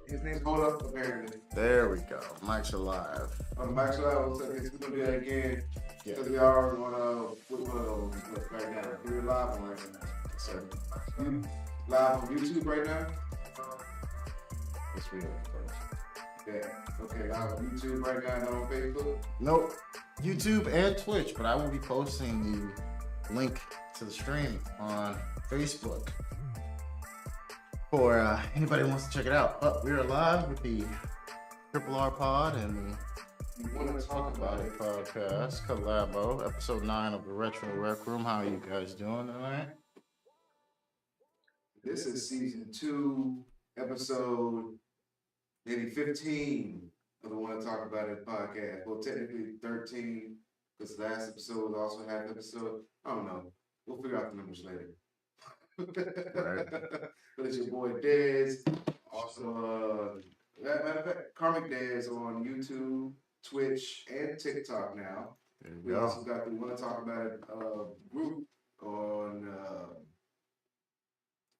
His name's Hold Up, apparently. There we go. Mike's alive. Mike's alive. So we're gonna do that again. Because we are on which one of those right now? We're live on right now. So you live on YouTube right now? Yes, we are. Yeah. Okay, live on YouTube right now, not on Facebook? Nope. YouTube and Twitch, but I will be posting the link to the stream on Facebook for anybody who wants to check it out. But we are live with the Triple R Pod and the You want to talk about it? podcast collabo, episode 9 of the Retro Rec Room. How are you guys doing tonight? This is season 2, episode maybe 15 of the Want to Talk About It podcast. Well, technically 13, because last episode was also half episode. I don't know. We'll figure out the numbers later. Right. But it's your boy Dez. Also, matter of fact, Karmic Dez on YouTube, Twitch, and TikTok now. There you We go. also got the Want to Talk About It group on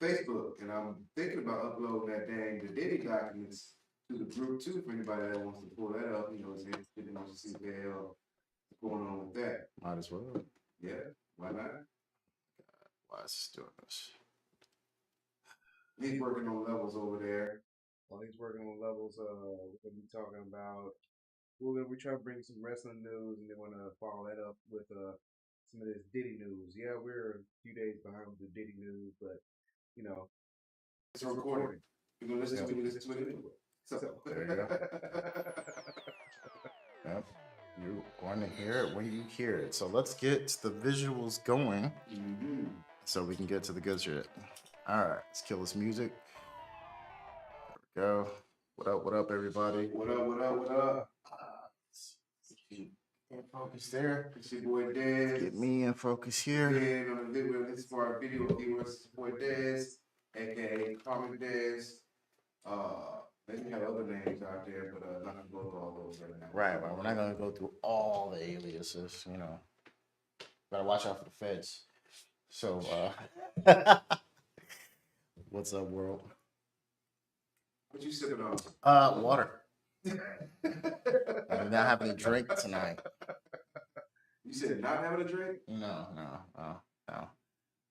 Facebook, and I'm thinking about uploading that dang the Diddy documents to the group too for anybody that wants to pull that up. You know, is interested and wants to see what the hell is going on with that. Might as well. Yeah, why not? Why is this doing this? He's working on levels over there. While he's working on levels, we're gonna be talking about. We try to bring some wrestling news, and then want to follow that up with some of this Diddy news. Yeah, we're a few days behind with the Diddy news, but you know, it's a recording. You're gonna listen to it. You listen to it anyway. So there you go. Yep. You're going to hear it when you hear it. So let's get the visuals going so we can get to the good shit. All right, let's kill this music. There we go. What up, everybody? What up, what up, what up? In focus there. It's your boy Dez. Get me in focus here. And on the video, this is for our video viewers. It's your boy Dez, aka Comic Dez. They have other names out there, but I'm not gonna go through all those right now. Right, but we're not gonna go through all the aliases, you know. Gotta watch out for the feds. So what's up, world? What you sipping on? Water. I do not have any drink tonight. You said not having a drink? No.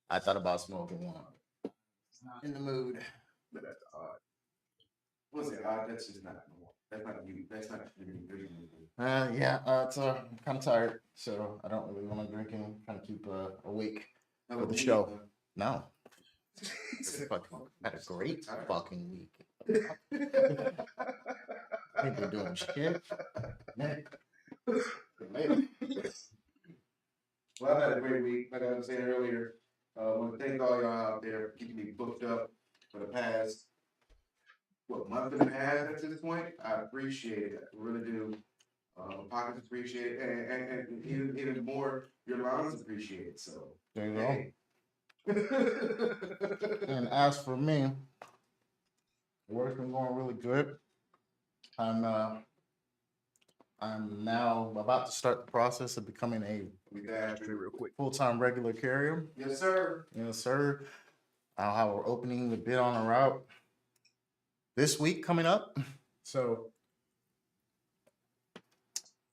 I thought about smoking one. Not in the mood. But that's odd. What's it odd? That's just not normal. That's not you. That's not you. It's I'm kind of tired, so I don't really want to drink and kind of keep awake for the show. No. Had a great fucking week. Ain't been doing shit. Well, I've had a great week. Like I was saying earlier, I want to thank all y'all out there for keeping me booked up for the past, month and a half at this point. I appreciate it. I really do. Pockets appreciate it. And even more, your lines appreciate it. So, there you go. And as for me, work's been going really good. I'm now about to start the process of becoming a full-time regular carrier. Yes, sir. Yes, sir. I'll have an opening to bid on a route this week coming up. So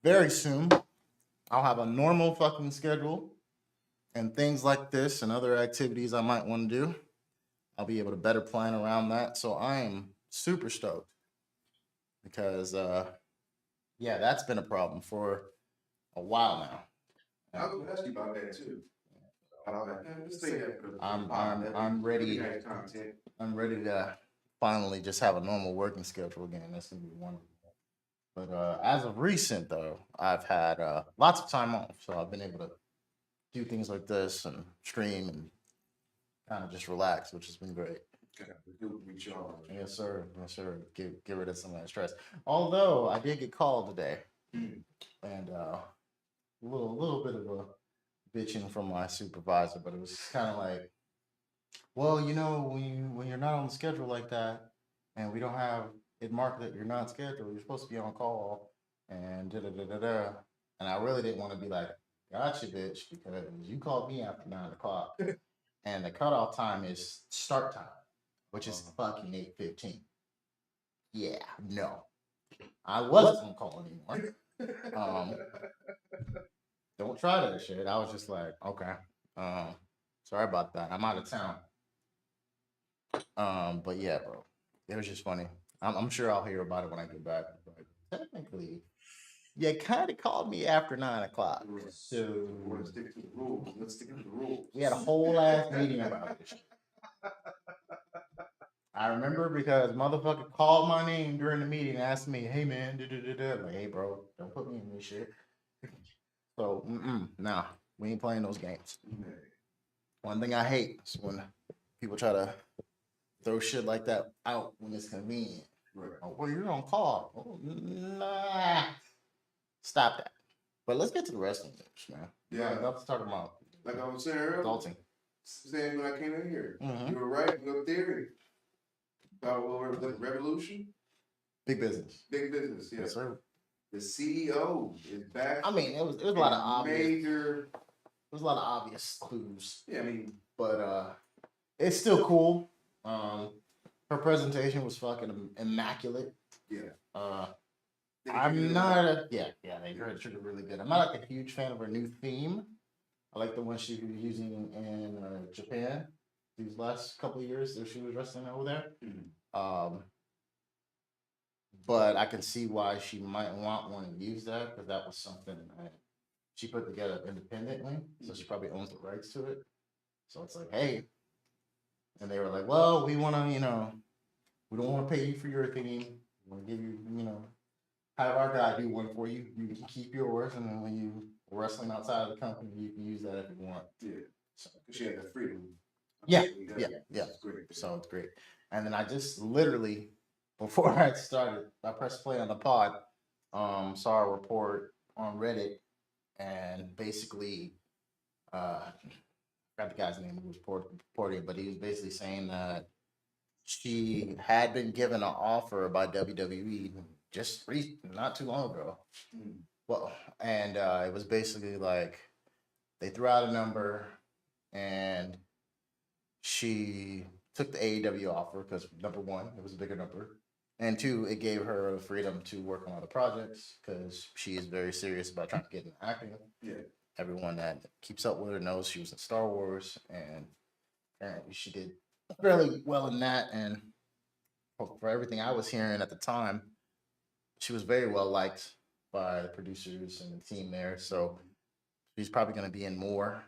very soon, I'll have a normal fucking schedule and things like this and other activities I might want to do. I'll be able to better plan around that. So I am super stoked because, that's been a problem for a while now. I was going to ask you about that too. I'm ready. I'm ready to finally just have a normal working schedule again. That's gonna be wonderful. But as of recent, though, I've had lots of time off, so I've been able to do things like this and stream and kind of just relax, which has been great. Yes, sir. Yes, sir. Get rid of some of that stress. Although I did get called today, and a little bit of a bitching from my supervisor, but it was kind of like, well, you know, when you're not on the schedule like that, and we don't have it marked that you're not scheduled, you're supposed to be on call, and da. And I really didn't want to be like, gotcha, bitch, because you called me after 9 o'clock, and the cutoff time is start time, which is fucking 8:15. yeah, no, I wasn't on call anymore. Um, don't try that shit. I was just like, okay, sorry about that. I'm out of town. But yeah, bro, it was just funny. I'm sure I'll hear about it when I get back. But technically, yeah, kind of called me after 9 o'clock. So Let's stick to the rules. Let's stick to the rules. we had a whole ass meeting about this. I remember because motherfucker called my name during the meeting and asked me, "Hey man, I'm like, hey bro, don't put me in this shit." So, nah, we ain't playing those games. One thing I hate is when people try to throw shit like that out when it's convenient. Right. Oh, well, you're on call. Oh, nah, stop that. But let's get to the wrestling news, man. Yeah, let's talk about like I was saying earlier. Adulting. Saying when I came in here, you were right. Your theory about revolution. Big business. Big business. Yeah. Yes, sir. The CEO is back. I mean, it was a lot of obvious. There was a lot of obvious clues. Yeah, I mean, but it's still cool. Her presentation was fucking immaculate. Yeah. I'm not a they treated really good. I'm not like a huge fan of her new theme. I like the one she was using in Japan these last couple of years that she was wrestling over there. But I can see why she might want to use that because that was something that she put together independently. So she probably owns the rights to it. So it's like, hey. And they were like, well, we want to, we don't want to pay you for your theme. We want to give you, have our guy do one for you. You can keep yours. And then when you are wrestling outside of the company, you can use that if you want. Yeah. So, because she had that freedom. Yeah. So it's great. And then I just literally, before I started, I pressed play on the pod, saw a report on Reddit, and basically, I forgot the guy's name who was reporting, but he was basically saying that she had been given an offer by WWE just not too long ago. Well, and it was basically like they threw out a number, and she took the AEW offer because number one, it was a bigger number, and two, it gave her the freedom to work on other projects because she is very serious about trying to get into acting. Yeah. Everyone that keeps up with her knows she was in Star Wars, and apparently she did fairly well in that. And for everything I was hearing at the time, she was very well liked by the producers and the team there. So she's probably going to be in more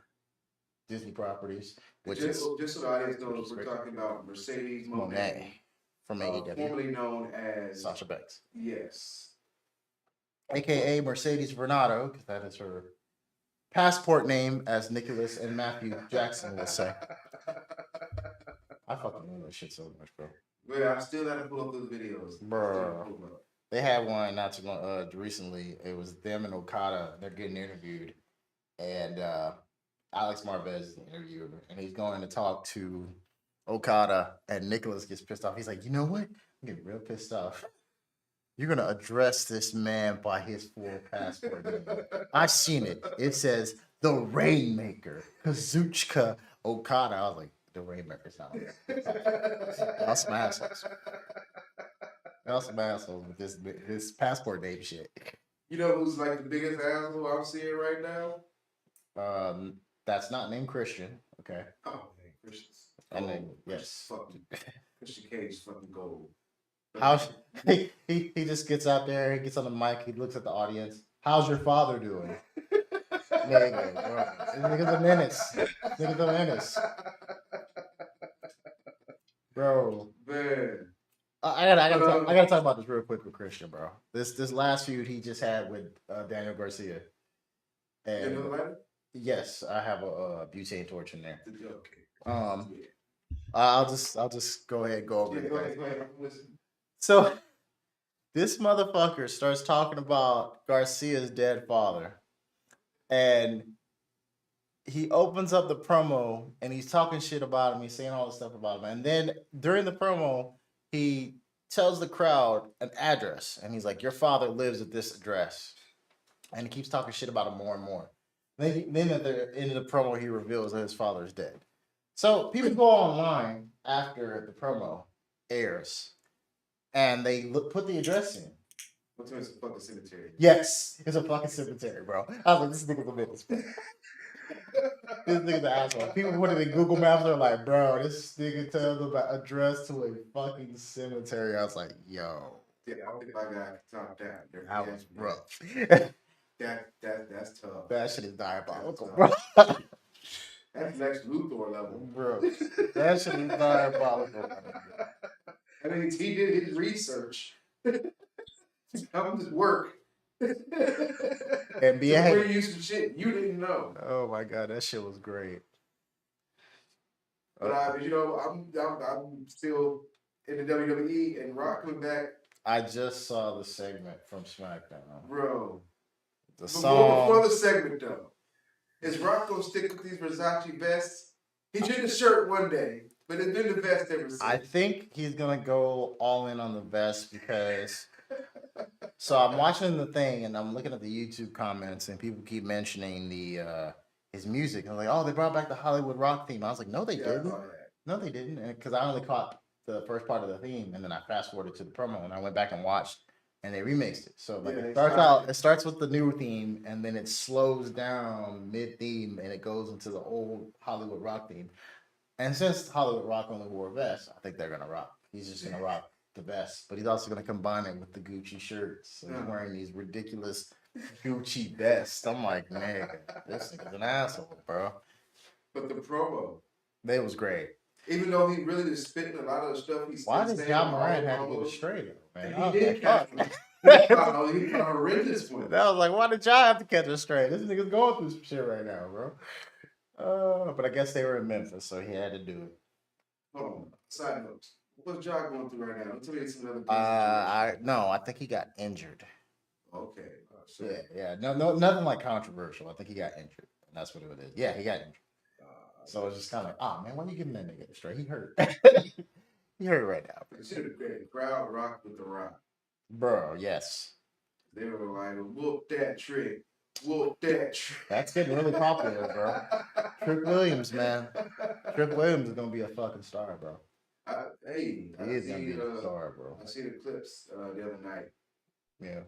Disney properties. Which just so the audience knows, we're talking about Mercedes Moné from AEW, formerly known as Sasha Banks. Yes. AKA Mercedes Vernado, because that is her passport name, as Nicholas and Matthew Jackson will say. I fucking love that shit so much, bro. Yeah, I still gotta pull up those videos, bro. They had one not too long recently. It was them and Okada. They're getting interviewed, and Alex Marvez is the interviewer, and he's going to talk to Okada, and Nicholas gets pissed off. He's like, you know what? I'm getting real pissed off. You're gonna address this man by his full passport name. I've seen it. It says the Rainmaker, Kazuchika Okada. I was like, the Rainmaker's not on there. Y'all some assholes. Y'all some assholes with this passport name shit. You know who's like the biggest asshole I'm seeing right now? That's not named Christian. Okay. Oh, man, Christian's. And then yes, Christian Cage, fucking gold. How's he just gets out there, he gets on the mic, he looks at the audience. How's your father doing? Nigga's a menace. Nigga's a menace. Bro. Man. I gotta talk about this real quick with Christian, bro. This last feud he just had with Daniel Garcia. And yes, I have a butane torch in there. Okay. I'll just go ahead and go over it. Go ahead. So this motherfucker starts talking about Garcia's dead father, and he opens up the promo and he's talking shit about him. He's saying all this stuff about him, and then during the promo, he tells the crowd an address, and he's like, "Your father lives at this address," and he keeps talking shit about him more and more. Then at the end of the promo, he reveals that his father is dead. So people go online after the promo airs, and they put the address in. What's a fucking cemetery? Yes, it's a fucking cemetery, bro. I was like, this nigga's a menace. This nigga's an asshole. People put it in Google Maps. They're like, bro, this nigga tells them about address to a fucking cemetery. I was like, yo. Yeah, I don't think my guy can top that. That was rough. That's tough. That shit is diabolical, bro. That's Lex Luthor level, bro. That shit is diabolical. I mean, he did his research. How does work? And be bring you some shit you didn't know. Oh my god, that shit was great. But I'm still in the WWE and Rock coming back. I just saw the segment from SmackDown, bro. The song before the segment though, is Rock gonna stick with these Versace vests? He did the shirt one day, but it's been the vest ever since. I think he's gonna go all in on the vest because. So I'm watching the thing and I'm looking at the YouTube comments and people keep mentioning the his music. And I'm like, oh, they brought back the Hollywood Rock theme. I was like, no, they didn't. No, they didn't. Because I only caught the first part of the theme and then I fast forwarded to the promo and I went back and watched and they remixed it. So like it starts with the new theme and then it slows down mid theme and it goes into the old Hollywood Rock theme. And since Hollywood Rock only wore a vest, I think they're gonna rock. He's just gonna rock the vest, but he's also gonna combine it with the Gucci shirts. So he's wearing these ridiculous Gucci vests. I'm like, man, this nigga's an asshole, bro. But the promo, they was great. Even though he really is spitting a lot of the stuff he's. Why does John Moran have to get it straight, man? He did catch him. He kind of horrendous one. I was like, why did y'all have to catch it straight? This nigga's going through some shit right now, bro. But I guess they were in Memphis, so he had to do it. Hold on. Side notes. What's John going through right now? Tell me some other. I think he got injured. Okay. Yeah. No, nothing like controversial. I think he got injured, and that's what it is. Yeah, he got injured. So it's just kind of like, oh man, why are you giving that nigga straight? He hurt. He hurt right now. Consider the crowd rock with the Rock. Bro, yes. They were like, whoop that trick. Whoop that trick. That's getting really popular, bro. Trick Williams, man. Trick Williams is gonna be a fucking star, bro. He is gonna be a star, bro. I see the clips the other night. Yeah.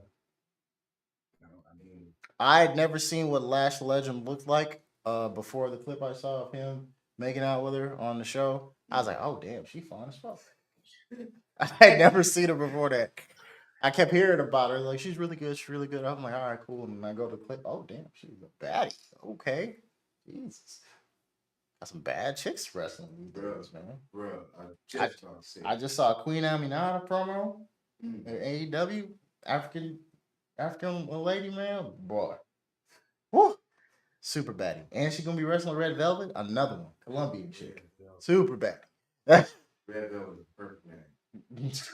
I mean, I had never seen what Lash Legend looked like before the clip I saw of him making out with her on the show. I was like, oh damn, she fine as fuck. I had never seen her before that. I kept hearing about her, like she's really good, she's really good. I'm like, all right, cool. And I go to the clip, oh damn, she's a baddie. Okay, Jesus, got some bad chicks wrestling these days, man. Bro, I just saw Queen Aminata promo at AEW, African lady, man, boy, woo, super baddie, and she's gonna be wrestling Red Velvet, another one, Colombian chick, super baddie. Red Velvet, perfect man. Jesus.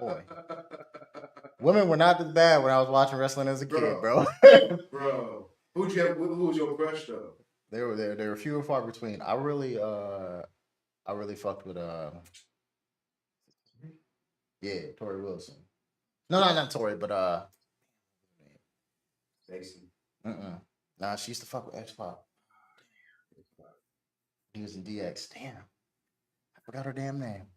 Boy. Women were not this bad when I was watching wrestling as a kid, bro. Bro. Who was your crush though? They were few and far between. I really fucked with Tori Wilson. No, not Tori, but Stacy. Nah, she used to fuck with X-Pop. He was in DX. Damn. I forgot her damn name.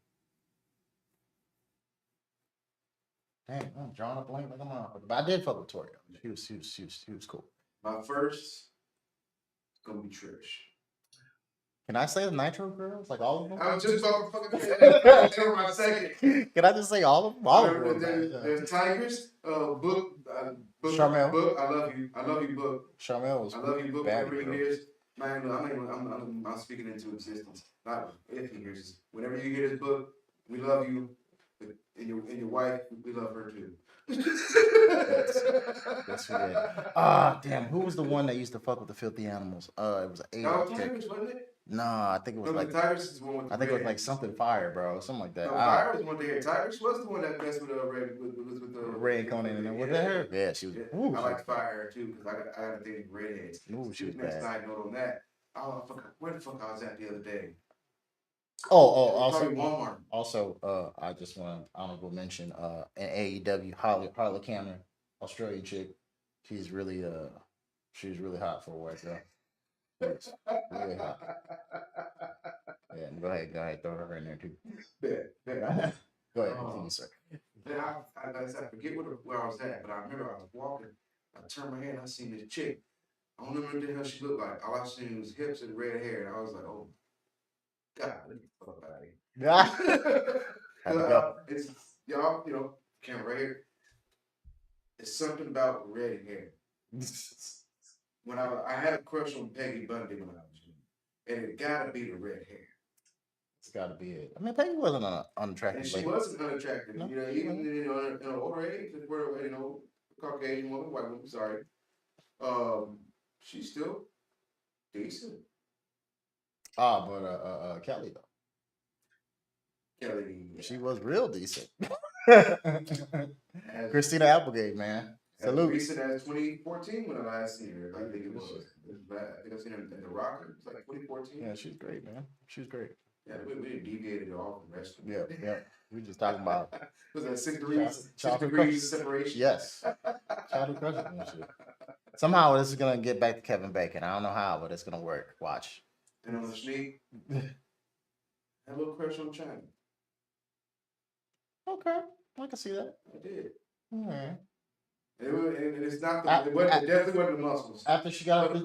Dang, I'm drawing a blank like a motherfucker. But I did fuck with Tori. He was cool. My first is gonna be Trish. Can I say the Nitro Girls? Like all of them? I was just fucking my second. Can I just say all of them? All of them. There's Tigers, Book, Charmel. Book, I love you, Book. Charmel was I love you, Book, whenever he hears. Man, I'm speaking into existence. Not if he hears this. Whenever you hear this book, we love you. And your wife, we love her too. That's weird. Ah, damn. Who was the one that used to fuck with the filthy animals? It was an Asian chick. Wasn't it? Nah, I think it was like. Tigers is the one with I think it was like something fire, bro, something like that. No, Fire was one there. Tigers was the one that messed with Ray and Conan, and was that her? Yeah, she was. Yeah. I like Fire too because I got a thing with redheads. Ooh, she was next bad. side note on that. Oh, where the fuck I was at the other day? Also, Walmart. Also, I just want to honorable mention an AEW Harley Cameron, Australian chick. She's really hot for a white girl. It's really hot. Yeah, go ahead, throw her in there too. Go ahead, continue, sir. And like I said, I forget where I was at, but I remember I was walking. I turned my head and I seen this chick. I don't remember what the hell she looked like. All I seen was hips and red hair. And I was like, oh, God, let me fuck out of here. Yeah. It's, y'all, camera right here. It's something about red hair. When I had a crush on Peggy Bundy when I was young. And it gotta be the red hair. It's got to be it. I mean, Peggy wasn't unattractive. And she wasn't unattractive. No, Even in an older age, where Caucasian woman, white woman, sorry, she's still decent. Ah, but Kelly though. Kelly, she was real decent. Christina Applegate, man. Salute. As recent as 2014 when I last seen her. I think it was. I think I seen her in The Rocker. It was like 2014. Yeah, she's great, man. She's great. Yeah, we deviated all from wrestling. Yeah. We just talking about. Was that 6 degrees separation? Yes. Childhood crushes and shit. Somehow this is gonna get back to Kevin Bacon. I don't know how, but it's gonna work. Watch. And on the sneak, I had a little crush on China. Okay, I can see that. I did. All right. And it's not the. It definitely wasn't the muscles. After she got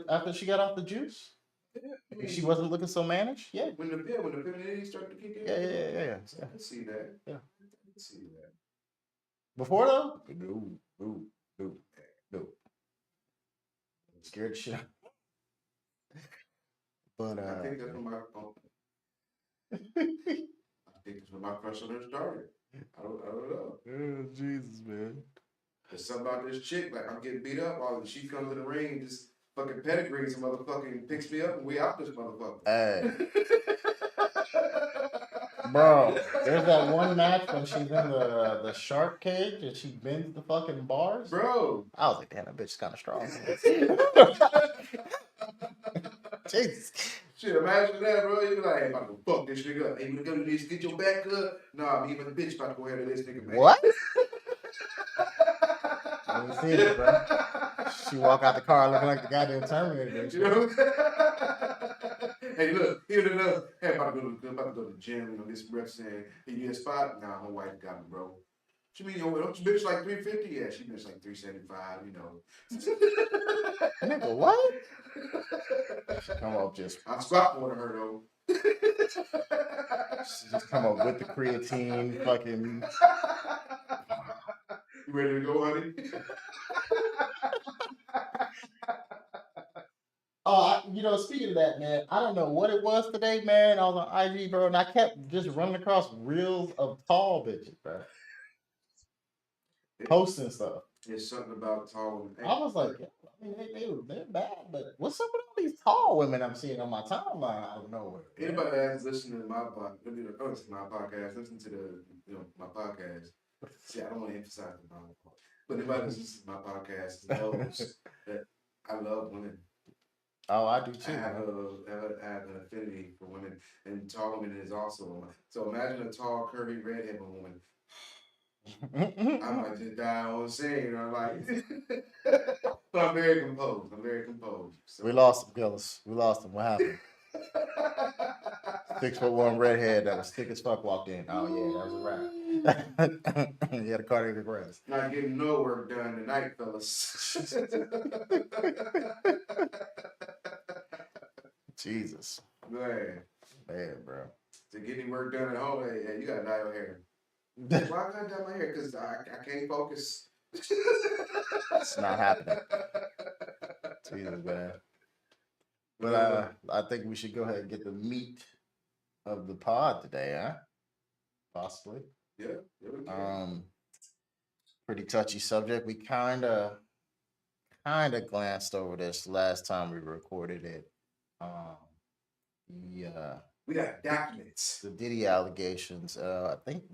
off the juice. Yeah, she wasn't looking so managed. Yeah. When the femininity started to kick in. Yeah. I can see that. Yeah. I can see that. Before though, no. Scared shit. But I think that's when my crush on her started. I don't know. Oh, Jesus, man. There's something about this chick, like I'm getting beat up, all she comes to the ring and just fucking pedigrees and motherfucking picks me up and we out this motherfucker. Hey. Bro, there's that one match when she's in the shark cage and she bends the fucking bars. Bro. I was like, damn, that bitch is kind of strong. Jesus. Shit, imagine that, bro. You be like, hey, I'm about to go fuck this nigga up. Hey, you wanna go to this, get your back up? Nah, me and the bitch about to go ahead of this nigga, man. What? I didn't see it, bro. She walk out the car looking like the goddamn Terminator. You know? Hey, look, here's another. Hey, I'm about to go to the gym. This rep saying, hey, you need a spot? Nah, my wife got me, bro. She mean, don't you bitch like 350? Yeah, she bitch like 375, Nigga, what? Come up just. I squat more than her, though. She just come up with the creatine, fucking. You ready to go, honey? Speaking of that, man, I don't know what it was today, man. I was on IG, bro, and I kept just running across reels of tall bitches, bro. Posting stuff. There's something about tall women. I was like, I mean, they're bad, but what's up with all these tall women I'm seeing on my timeline out of nowhere? Anybody that's listening to my podcast, listen to my podcast. See, I don't want to emphasize the mom part, but anybody that listens to my podcast knows that I love women. Oh, I do too. I have an affinity for women, and tall women is also. So imagine a tall, curvy, redheaded woman. I might just die on scene. I'm like, but I'm very composed. So. We lost him, Gillis. We lost him. What happened? 6'1" redhead that was thick as fuck walked in. Oh yeah, that was a wrap. He had a cardiac arrest. Not getting no work done tonight, fellas. Jesus. Man, bro. To get any work done at home, you gotta dye your hair. Why I gotta dye my hair? Because I can't focus. It's not happening. Jesus, man. But I think we should go ahead and get the meat of the pod today, huh? Possibly. Yeah. Pretty touchy subject. We kind of glanced over this last time we recorded it. We got documents. The Diddy allegations. I think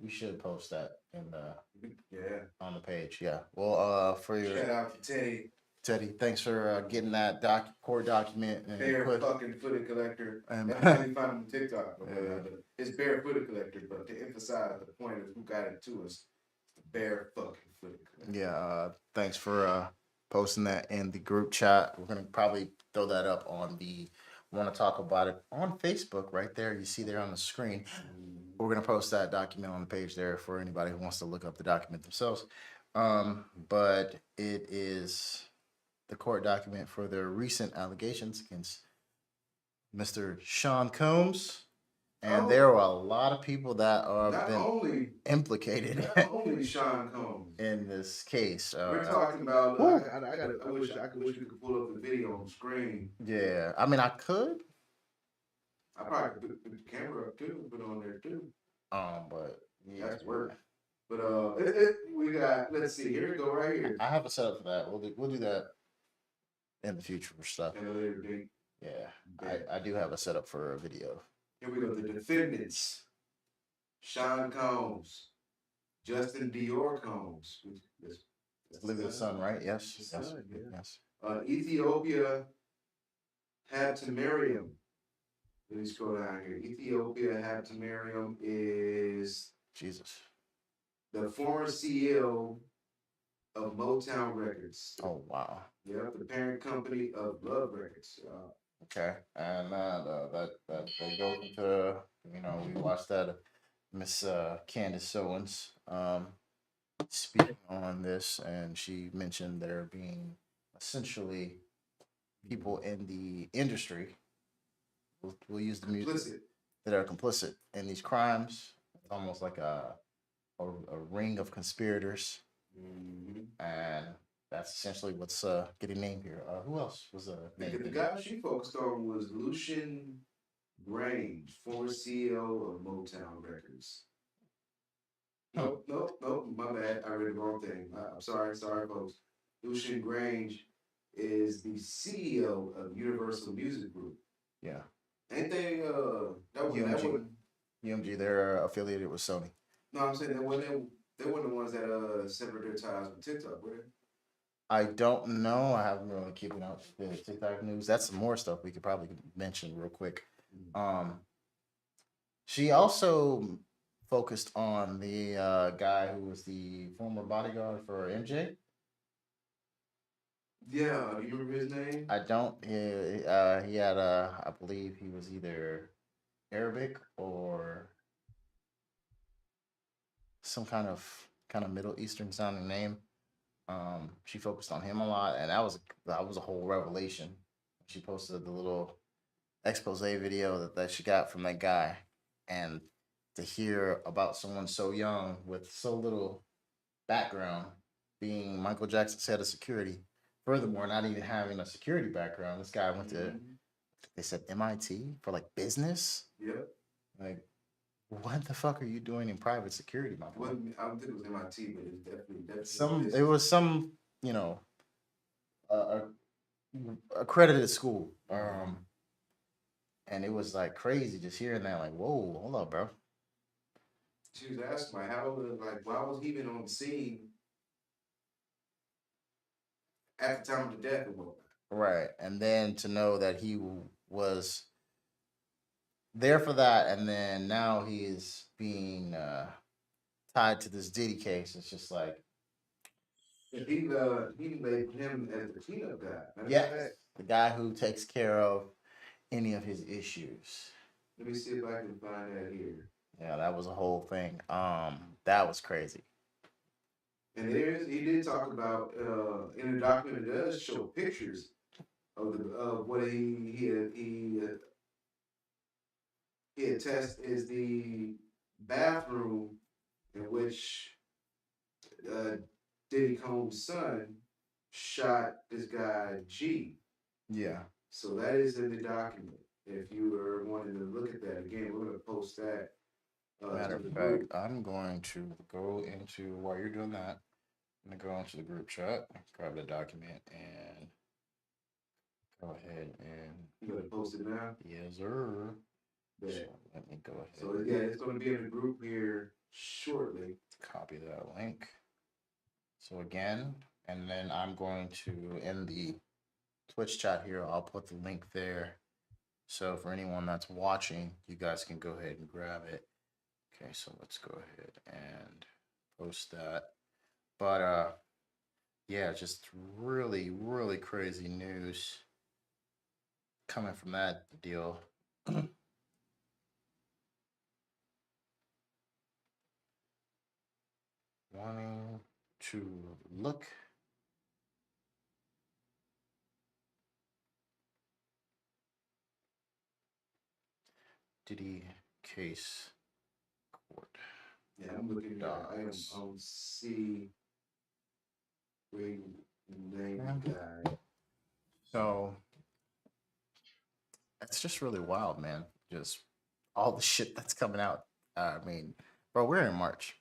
we should post that in on the page. Yeah. Well, for your shout out to Teddy, thanks for getting that court document. And Bear fucking footed collector. That's how you find him on TikTok. It's Bear footed collector, but to emphasize the point of who got it to us, it's the Bear fucking footed collector. Yeah. Thanks for posting that in the group chat. We're gonna probably throw that up on the. Want to talk about it on Facebook right there. You see there on the screen. we're gonna post that document on the page there for anybody who wants to look up the document themselves. But it is the court document for their recent allegations against Mr. Sean Combs. And there are a lot of people that are been implicated. Not only Sean Combs in this case. We're talking about. I wish we could pull up the video on the screen. Yeah, I mean, I could. I probably could put the camera up too, put it on there too. But yeah, that's work. But we got. Let's see. Here we go. Right here. I have a setup for that. We'll do that in the future for stuff. At a later date. Yeah, I do have a setup for a video. Here we go. The defendants: Sean Combs, Justin Dior Combs. Live the sun, right? Yes. Yes. Son, Yeah. Yes. Ethiopia Habtemariam. Let me scroll down here. Ethiopia Habtemariam is Jesus. the former CEO of Motown Records. Oh wow. Yep, the parent company of Love Records. Okay, and that they go into we watched that Miss Candace Owens speaking on this, and she mentioned there being essentially people in the industry. We'll use the music that are complicit in these crimes. It's almost like a ring of conspirators, and that's essentially what's getting named here. Who else was named? The guy she focused on was Lucian Grange, former CEO of Motown Records. Nope, my bad. I read the wrong thing. I'm sorry, folks. Lucian Grange is the CEO of Universal Music Group. Yeah. Ain't they? UMG, they're affiliated with Sony. No, I'm saying they weren't the ones that severed their ties with TikTok, were they? I don't know. I haven't really keeping up the TikTok news. That's some more stuff we could probably mention real quick. She also focused on the guy who was the former bodyguard for MJ. Yeah, do you remember his name? I don't. He had I believe he was either Arabic or some kind of Middle Eastern sounding name. She focused on him a lot, and that was a whole revelation. She posted the little expose video that she got from that guy, and to hear about someone so young with so little background being Michael Jackson's head of security. Furthermore, not even having a security background, this guy went to, they said MIT for like business. Yep. Like, what the fuck are you doing in private security, my boy? Well, I don't think it was MIT, but it's definitely it was some accredited school. And it was like crazy just hearing that. Like, whoa, hold up, bro. She was asking like, why was he even on the scene at the time of the death and whatnot? Right, and then to know that he was there for that, and then now he is being tied to this Diddy case. It's just like he labeled him as the cleanup guy. Yeah, the guy who takes care of any of his issues. Let me see if I can find that here. Yeah, that was a whole thing. That was crazy. And he did talk about in the document. It does show pictures of what he attests is the bathroom in which Diddy Combs' son shot this guy G. Yeah. So that is in the document. If you were wanting to look at that again, we're going to post that. Matter of fact, I'm going to go into, while you're doing that, I'm going to go into the group chat, grab the document, and go ahead and... You going to post it now? Yes, sir. So let me go ahead. So, yeah, it's going to be in the group here shortly. Copy that link. So, again, and then I'm going to, in the Twitch chat here, I'll put the link there. So, for anyone that's watching, you guys can go ahead and grab it. Okay, so let's go ahead and post that. But yeah, just really, really crazy news coming from that deal. wanting to look Diddy case court. Yeah, I'm looking here. I am on C. Great name guy. So it's just really wild, man. Just all the shit that's coming out. I mean, bro, we're in March.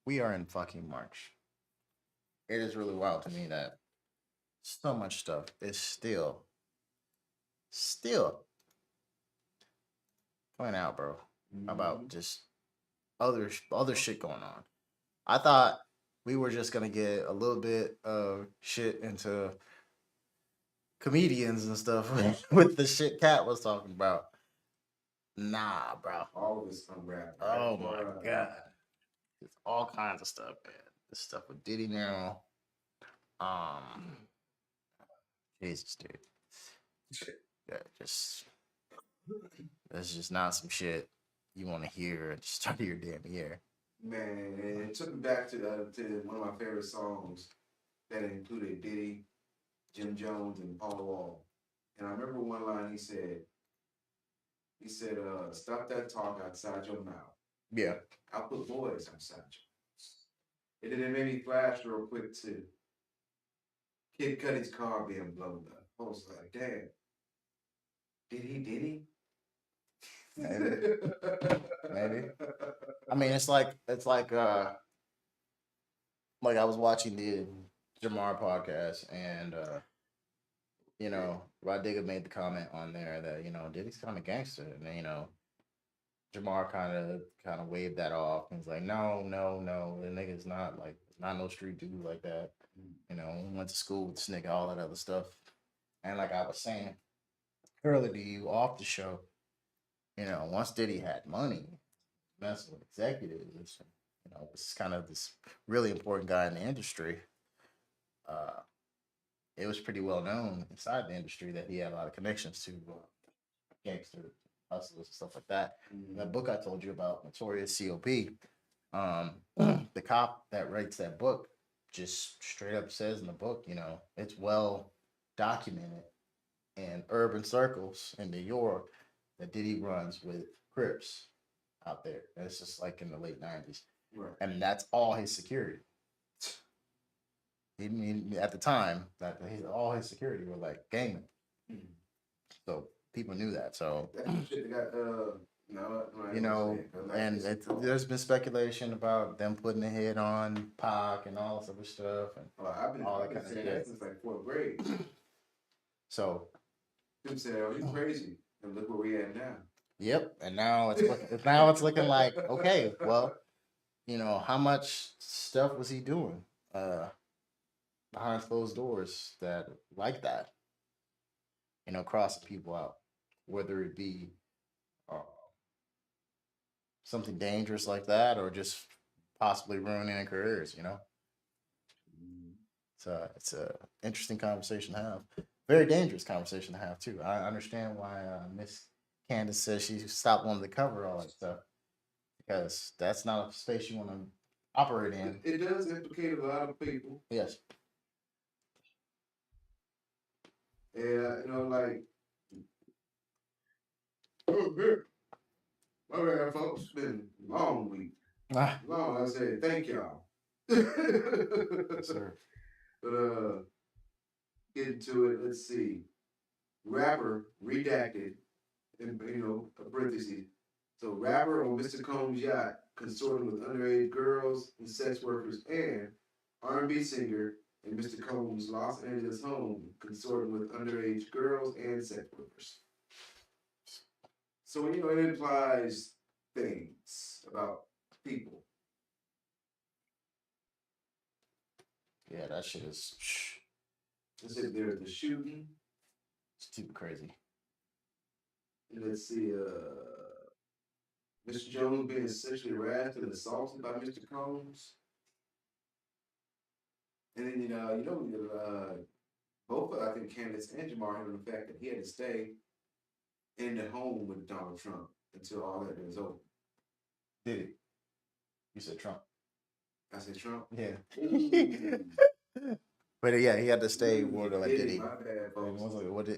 We are in fucking March. It is really wild to me that so much stuff is still coming out, bro, about just other shit going on. I thought we were just gonna get a little bit of shit into comedians and stuff with the shit Cat was talking about. Nah, bro. All of this unwrapped. Oh my god. There's all kinds of stuff, man. This stuff with Diddy now. Um Jesus, dude. Yeah, just that's just not some shit you want to hear at the start of your damn year. Man, it took me back to one of my favorite songs that included Diddy, Jim Jones, and Paul Wall. And I remember one line he said, stop that talk outside your mouth. Yeah. I'll put boys outside you. And then it made me flash real quick to Kid Cudi's car being blown up. I was like, damn. Did he? Maybe. Maybe. I mean, it's like I was watching the Jamar podcast, and Rod Digger made the comment on there that Diddy's kind of gangster, and then, Jamar kind of waved that off and was like, no, no, no, the nigga's not no street dude like that. Went to school with this nigga, all that other stuff, and like I was saying earlier to you off the show, once Diddy had money, messing with executives, was kind of this really important guy in the industry. Uh, it was pretty well known inside the industry that he had a lot of connections to gangster hustlers and stuff like that. That book I told you about, Notorious C.O.P., the cop that writes that book just straight up says in the book, it's well documented in urban circles in New York that Diddy runs with Crips out there. And it's just like in the late 90s. Right. And that's all his security. At the time, all his security were like gangmen. So people knew that. So shit got there's been speculation about them putting a hit on Pac and all this other stuff and all that kind of shit since like fourth grade. So people say, "Oh, he's crazy," and look where we at now. Yep, and now it's looking like okay, well, how much stuff was he doing behind closed doors that like that, crossing people out, whether it be uh, something dangerous like that or just possibly ruining their careers. So it's a interesting conversation to have, very dangerous conversation to have too. I understand why Miss Candace says she stopped wanting to cover all that stuff because that's not a space you want to operate in. It does implicate a lot of people. Yes. Yeah, like, oh, here. My bad, folks. It's been a long week. Long, I said, thank y'all. Yes, sir. But, getting to it, let's see. Rapper redacted, in a parentheses. So rapper on Mr. Combs' yacht consorting with underage girls and sex workers, and R&B singer in Mr. Combs' Los Angeles home consorting with underage girls and sex workers. So it implies things about people. Yeah, that shit is. Let's say there's the shooting. It's too crazy. And let's see, Mr. Jones being sexually harassed and assaulted by Mr. Combs. And then, both, I think, Candace and Jamar had the fact that he had to stay in the home with Donald Trump until all that was over. Did he? You said Trump. I said Trump. Yeah. But yeah, he had to stay with like Diddy. My bad, folks.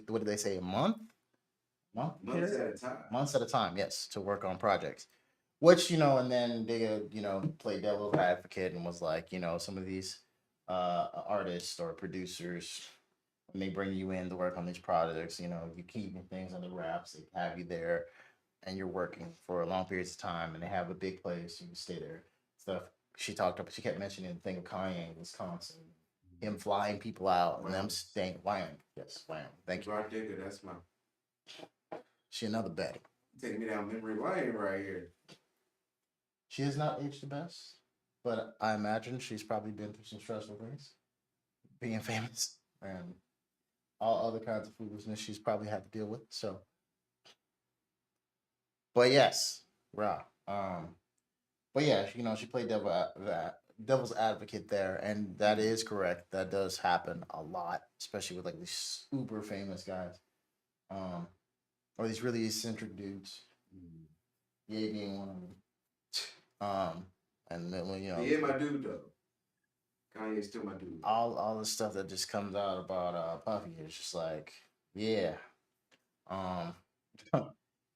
What did they say? A month? Months at a time. Months at a time, yes, to work on projects. Which, and then they, play devil's advocate and was like, some of these artists or producers, when they bring you in to work on these projects, you keeping things under wraps, they have you there and you're working for long periods of time and they have a big place, you can stay there. Stuff she kept mentioning the thing of Kanye in Wisconsin, him flying people out and them staying Wyoming. Yes, Wyoming. Thank you. Right there, that's my She another Betty. Take me down memory lane right here. She has not aged the best, but I imagine she's probably been through some stressful things, being famous and all other kinds of foolishness she's probably had to deal with. So, but yes, raw. But yeah, she played devil's advocate there, and that is correct. That does happen a lot, especially with like these super famous guys, um, or these really eccentric dudes. Yeah, being one of them. And then when Yeah, my dude though. Kanye's still my dude. All the stuff that just comes out about Puffy is just like, yeah. Um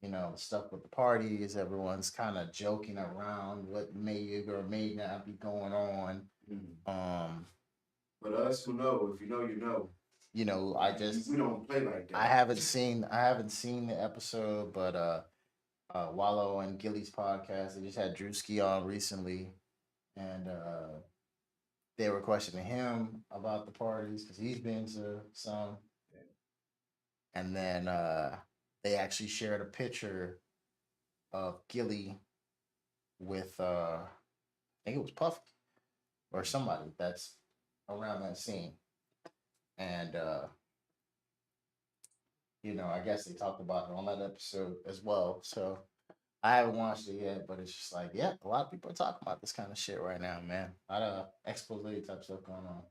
the stuff with the parties, everyone's kind of joking around what may or may not be going on. But us who know, if you know, you know. We don't play like that. I haven't seen the episode, but Wallow and Gilly's podcast, they just had Drewski on recently, and they were questioning him about the parties because he's been to some. And then they actually shared a picture of Gilly with I think it was Puffy or somebody that's around that scene. And I guess they talked about it on that episode as well. So I haven't watched it yet, but it's just like, yeah, a lot of people are talking about this kind of shit right now, man. A lot of expose type stuff going on.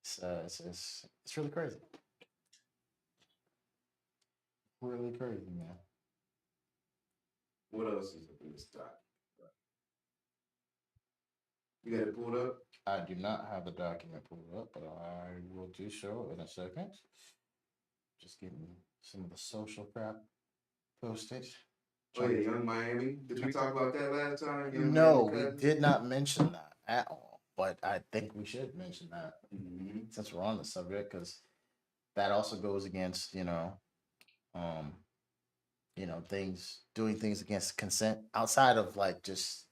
It's really crazy. Really crazy, man. What else is up in this doc? You got it pulled up? I do not have the document pulled up, but I will do so in a second. Just getting some of the social crap posted. Oh yeah, Young Miami. Did we talk about that last time? No, we did not mention that at all. But I think we should mention that since we're on the subject, because that also goes against um, things doing things against consent outside of like just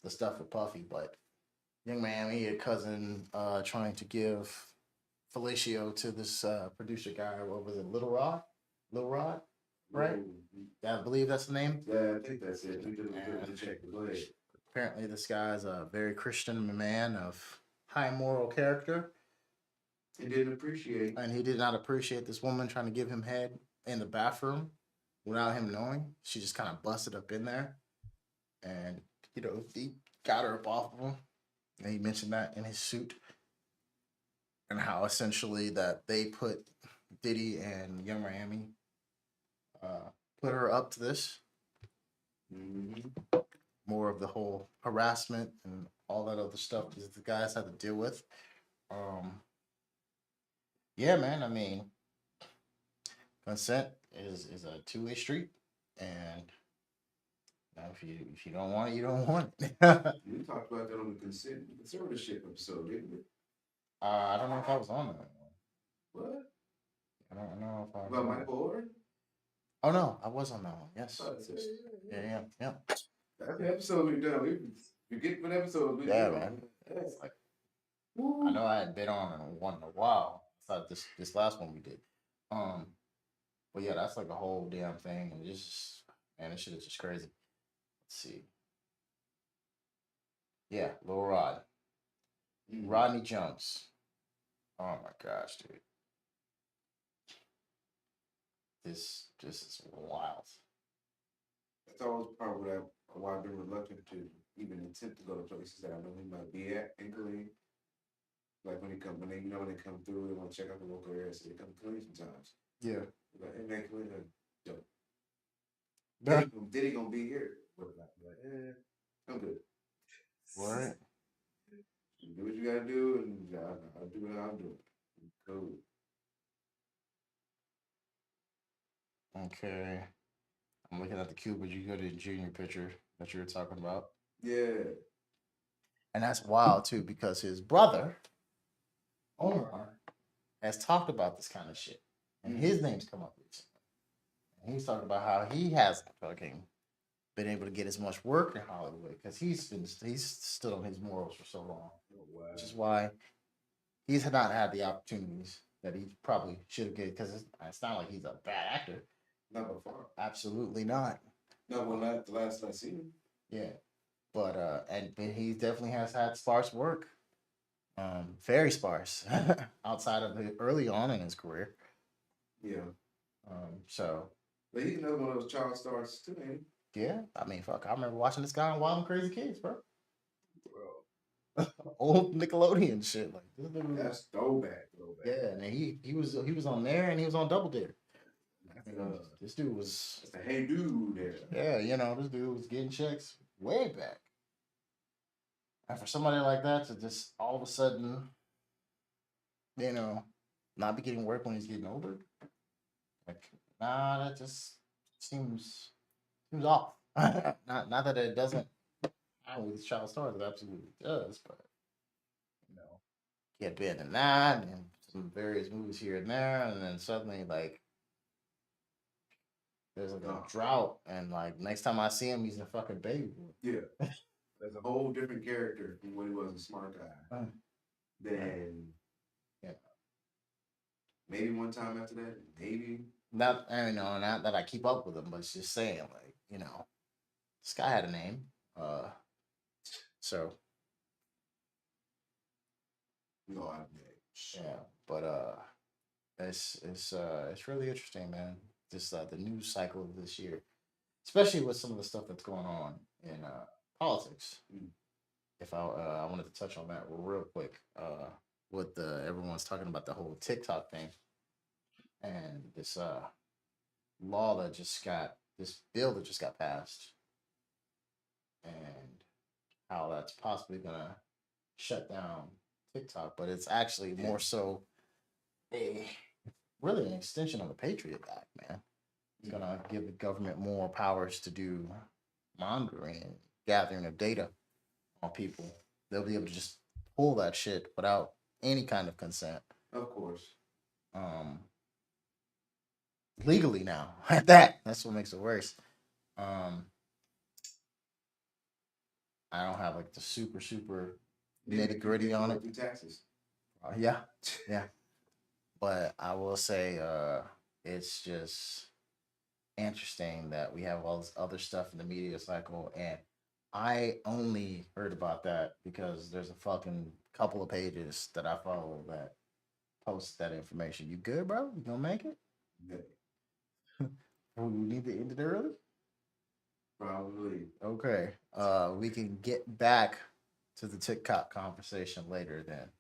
the stuff with Puffy, but Young Miami, a cousin, trying to give fellatio to this producer guy. What was it, Little Rod? Little Rod, right? Yeah, I believe that's the name. Yeah, I think that's it. We did check. Go ahead. Apparently, this guy's a very Christian man of high moral character. And he did not appreciate this woman trying to give him head in the bathroom without him knowing. She just kind of busted up in there, and he got her up off of him. And he mentioned that in his suit, and how essentially that they put Diddy and Young Miami put her up to this. More of the whole harassment and all that other stuff that the guys had to deal with. Yeah, man. I mean, consent is a two-way street, and if you don't want it, you don't want it. We talked about that on the conservatorship episode, didn't we? I don't know if I was on that one. What? I don't know if I was about Michael Orr? Oh no, I was on that one. Yes. Yeah. That's the episode we done. We forget what episode we did. Man. It's like, I know I hadn't been on one in a while. I thought this last one we did. But yeah, that's like a whole damn thing, and just man, this shit is just crazy. Let's see. Yeah, Lil Rod. Rodney Jones. Oh my gosh, dude. This is wild. That's always part of why I've been reluctant to even attempt to go to places that I know he might be at and clean. Like when they come through, they want to check out the local area, so they come clean sometimes. Yeah. Like, hey man, clean dope. Diddy gonna be here. I'm good. What? Do what you gotta do, and I'll do what I'll do. Cool. Okay. I'm looking at the cube, but you go to the junior picture that you were talking about. Yeah. And that's wild too, because his brother, Omar, has talked about this kind of shit. And his name's come up recently. And he's talking about how he hasn't fucking been able to get as much work in Hollywood because he's stood on his morals for so long. Oh, wow. Which is why he's not had the opportunities that he probably should have get because it's not like he's a bad actor. Not by far. Absolutely not. No, well, not the last I seen him. Yeah, but he definitely has had sparse work. Very sparse outside of early on in his career. Yeah. So. But he's another one of those child stars too, ain't he? Yeah, I mean, fuck. I remember watching this guy on Wild and Crazy Kids, bro. Old Nickelodeon shit, like this dude. That's throwback. Yeah, and he was on there, and he was on Double Dare. This dude was. That's the hey dude there. Yeah, you know, this dude was getting checks way back. And for somebody like that to just all of a sudden, you know, not be getting work when he's getting older, like, nah, that just seems off. not that it doesn't. I don't know, with child stars, it absolutely does, but you know, he had been in that and some various movies here and there, and then suddenly like there's like a drought, and like next time I see him, he's a fucking baby. Yeah, there's a whole different character from when he was a smart guy. Then yeah, maybe one time after that, maybe not. I mean, no, not that I keep up with him, but it's just saying, like, you know, this guy had a name. So no, I yeah, but it's really interesting, man. Just the news cycle of this year, especially with some of the stuff that's going on in politics. If I wanted to touch on that real quick, with everyone's talking about the whole TikTok thing and this bill that just got passed, and how that's possibly gonna shut down TikTok, but it's actually more so really an extension of the Patriot Act, man. It's gonna give the government more powers to do monitoring and gathering of data on people. They'll be able to just pull that shit without any kind of consent. Of course. Legally now. That's what makes it worse. I don't have like the super nitty gritty on it. Taxes. Yeah. But I will say, it's just interesting that we have all this other stuff in the media cycle, and I only heard about that because there's a fucking couple of pages that I follow that post that information. You good, bro? You gonna make it? Yeah. We need to end it early? Probably. Okay. We can get back to the TikTok conversation later then.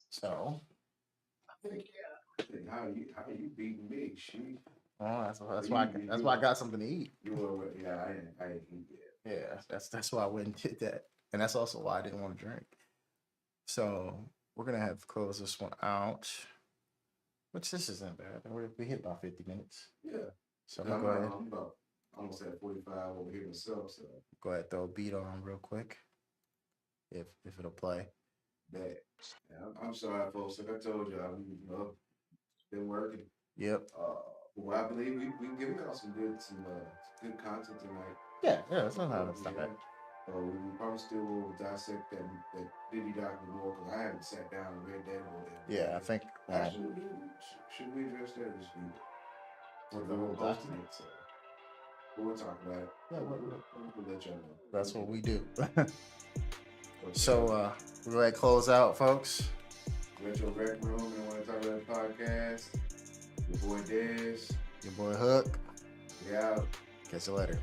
So I think how you beating me? She. Oh, that's why I got something to eat. I didn't eat yet. Yeah, that's why I went and did that, and that's also why I didn't want to drink. So we're gonna have to close this one out. Which this isn't bad. We hit about 50 minutes. Yeah. So go ahead. I'm about almost at 45 over here myself. So go ahead, throw a beat on real quick, if it'll play. Yeah, I'm sorry, folks. Like I told you, I've been working. Yep. Well, I believe we giving y'all some good content tonight. Yeah, that's not how it's not bad. We probably still will dissect that Diddy document more because I haven't sat down and read that whole damn. Yeah, I think. Actually, should we address that this week? With the whole document. So we'll talk about it. Yeah, we'll let y'all know. That's what we do. So we're going to close out, folks. Retro Rec Room and Want to Talk About the Podcast. Your boy Dez. Your boy Hook. We out. Catch you later.